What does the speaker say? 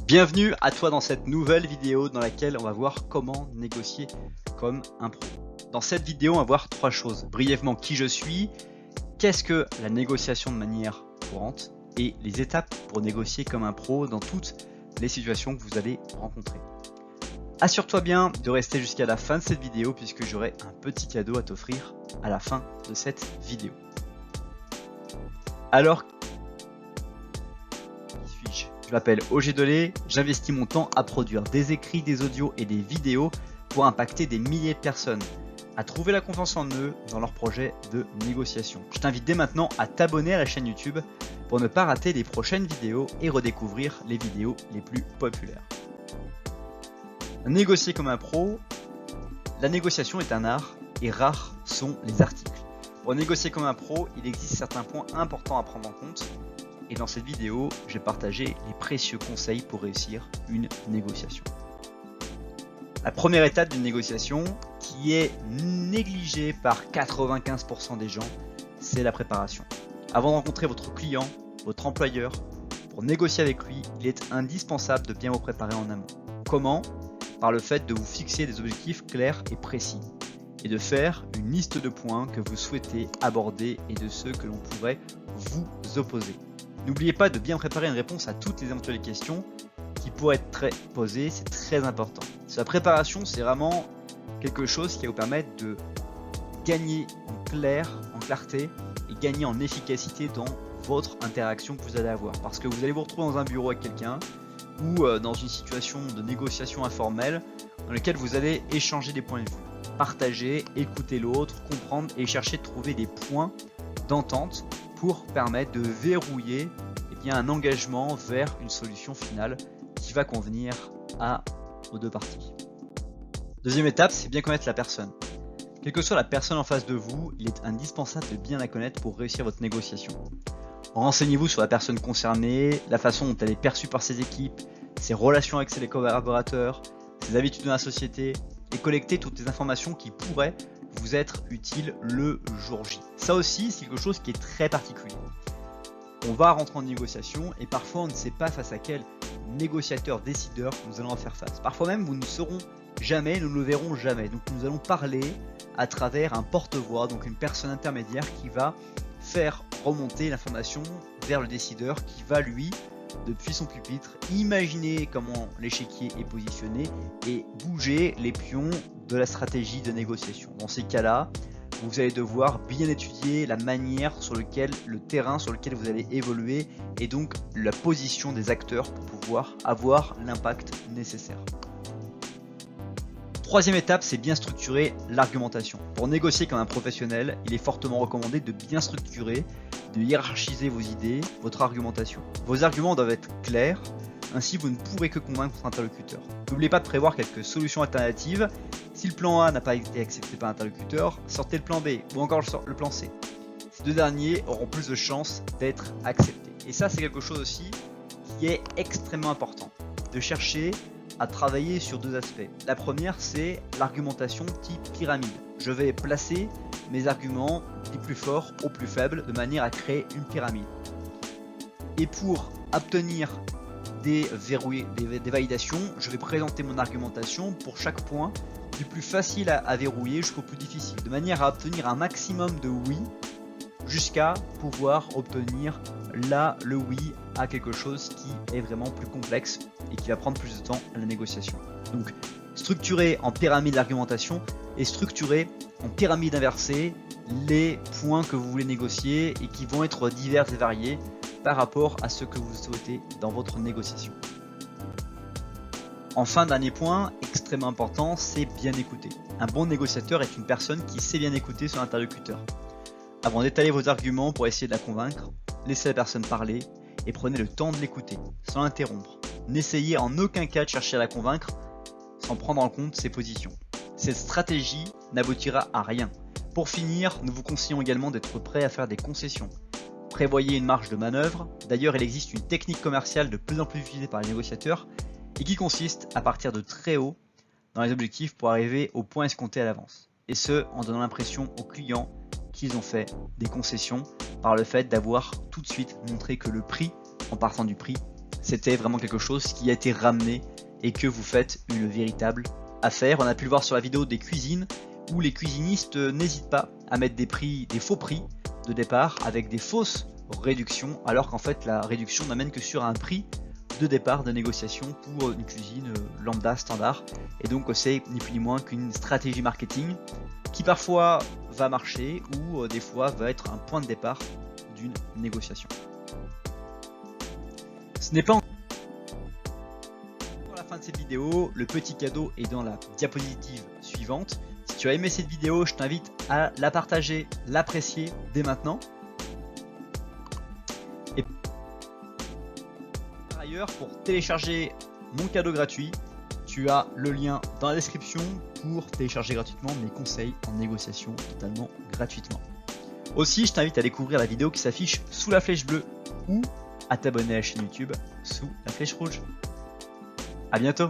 Bienvenue à toi dans cette nouvelle vidéo dans laquelle on va voir comment négocier comme un pro. Dans cette vidéo, on va voir trois choses. Brièvement, qui je suis, qu'est-ce que la négociation de manière courante et les étapes pour négocier comme un pro dans toutes les situations que vous allez rencontrer. Assure-toi bien de rester jusqu'à la fin de cette vidéo puisque j'aurai un petit cadeau à t'offrir à la fin de cette vidéo. Alors, qui suis-je ? Je m'appelle Oger Delay, j'investis mon temps à produire des écrits, des audios et des vidéos pour impacter des milliers de personnes à trouver la confiance en eux dans leurs projets de négociation. Je t'invite dès maintenant à t'abonner à la chaîne YouTube pour ne pas rater les prochaines vidéos et redécouvrir les vidéos les plus populaires. Négocier comme un pro, la négociation est un art et rares sont les articles. Pour négocier comme un pro, il existe certains points importants à prendre en compte. Et dans cette vidéo, je vais partager les précieux conseils pour réussir une négociation. La première étape d'une négociation, qui est négligée par 95% des gens, c'est la préparation. Avant de rencontrer votre client, votre employeur, pour négocier avec lui, il est indispensable de bien vous préparer en amont. Comment ? Par le fait de vous fixer des objectifs clairs et précis et de faire une liste de points que vous souhaitez aborder et de ceux que l'on pourrait vous opposer. N'oubliez pas de bien préparer une réponse à toutes les éventuelles questions qui pourraient être posées, c'est très important. La préparation, c'est vraiment quelque chose qui va vous permettre de gagner en clarté et gagner en efficacité dans votre interaction que vous allez avoir. Parce que vous allez vous retrouver dans un bureau avec quelqu'un ou dans une situation de négociation informelle dans laquelle vous allez échanger des points de vue, partager, écouter l'autre, comprendre et chercher de trouver des points d'entente pour permettre de verrouiller un engagement vers une solution finale qui va convenir aux deux parties. Deuxième étape, c'est bien connaître la personne. Quelle que soit la personne en face de vous, il est indispensable de bien la connaître pour réussir votre négociation. Renseignez-vous sur la personne concernée, la façon dont elle est perçue par ses équipes, ses relations avec ses collaborateurs, ses habitudes dans la société et collectez toutes les informations qui pourraient vous être utiles le jour J. Ça aussi, c'est quelque chose qui est très particulier. On va rentrer en négociation et parfois on ne sait pas face à quel négociateur, décideur nous allons en faire face. Parfois même nous ne saurons jamais, nous ne le verrons jamais. Donc nous allons parler à travers un porte-voix, donc une personne intermédiaire qui va faire remonter l'information vers le décideur qui va lui, depuis son pupitre, imaginer comment l'échiquier est positionné et bouger les pions de la stratégie de négociation. Dans ces cas-là, vous allez devoir bien étudier la manière sur laquelle, le terrain sur lequel vous allez évoluer et donc la position des acteurs pour pouvoir avoir l'impact nécessaire. Troisième étape, c'est bien structurer l'argumentation. Pour négocier comme un professionnel, il est fortement recommandé de bien structurer, de hiérarchiser vos idées, votre argumentation. Vos arguments doivent être clairs, ainsi vous ne pourrez que convaincre votre interlocuteur. N'oubliez pas de prévoir quelques solutions alternatives. Si le plan A n'a pas été accepté par l'interlocuteur, sortez le plan B ou encore le plan C. Ces deux derniers auront plus de chances d'être acceptés. Et ça, c'est quelque chose aussi qui est extrêmement important, de chercher à travailler sur deux aspects. La première, c'est l'argumentation type pyramide. Je vais placer mes arguments des plus forts aux plus faibles de manière à créer une pyramide. Et pour obtenir des validations, je vais présenter mon argumentation pour chaque point du plus facile à verrouiller jusqu'au plus difficile, de manière à obtenir un maximum de oui jusqu'à pouvoir obtenir le oui à quelque chose qui est vraiment plus complexe et qui va prendre plus de temps à la négociation. Donc structurer en pyramide d'argumentation et structurer en pyramide inversée les points que vous voulez négocier et qui vont être divers et variés par rapport à ce que vous souhaitez dans votre négociation. Enfin, dernier point extrêmement important, c'est bien écouter. Un bon négociateur est une personne qui sait bien écouter son interlocuteur. Avant d'étaler vos arguments pour essayer de la convaincre, laissez la personne parler et prenez le temps de l'écouter, sans l'interrompre. N'essayez en aucun cas de chercher à la convaincre sans prendre en compte ses positions. Cette stratégie n'aboutira à rien. Pour finir, nous vous conseillons également d'être prêt à faire des concessions. Prévoyez une marge de manœuvre. D'ailleurs, il existe une technique commerciale de plus en plus utilisée par les négociateurs et qui consiste à partir de très haut dans les objectifs pour arriver au point escompté à l'avance. Et ce, en donnant l'impression aux clients qu'ils ont fait des concessions par le fait d'avoir tout de suite montré que le prix, en partant du prix, c'était vraiment quelque chose qui a été ramené et que vous faites une véritable affaire. On a pu le voir sur la vidéo des cuisines où les cuisinistes n'hésitent pas à mettre des faux prix de départ avec des fausses réductions, alors qu'en fait la réduction n'amène que sur un prix de départ de négociation pour une cuisine lambda standard. Et donc c'est ni plus ni moins qu'une stratégie marketing qui parfois va marcher ou des fois va être un point de départ d'une négociation. Ce n'est pas encore la fin de cette vidéo, le petit cadeau est dans la diapositive suivante. Si tu as aimé cette vidéo, je t'invite à la partager, l'apprécier dès maintenant. Et par ailleurs, pour télécharger mon cadeau gratuit, tu as le lien dans la description pour télécharger gratuitement mes conseils en négociation totalement gratuitement. Aussi, je t'invite à découvrir la vidéo qui s'affiche sous la flèche bleue ou à t'abonner à la chaîne YouTube sous la flèche rouge. À bientôt!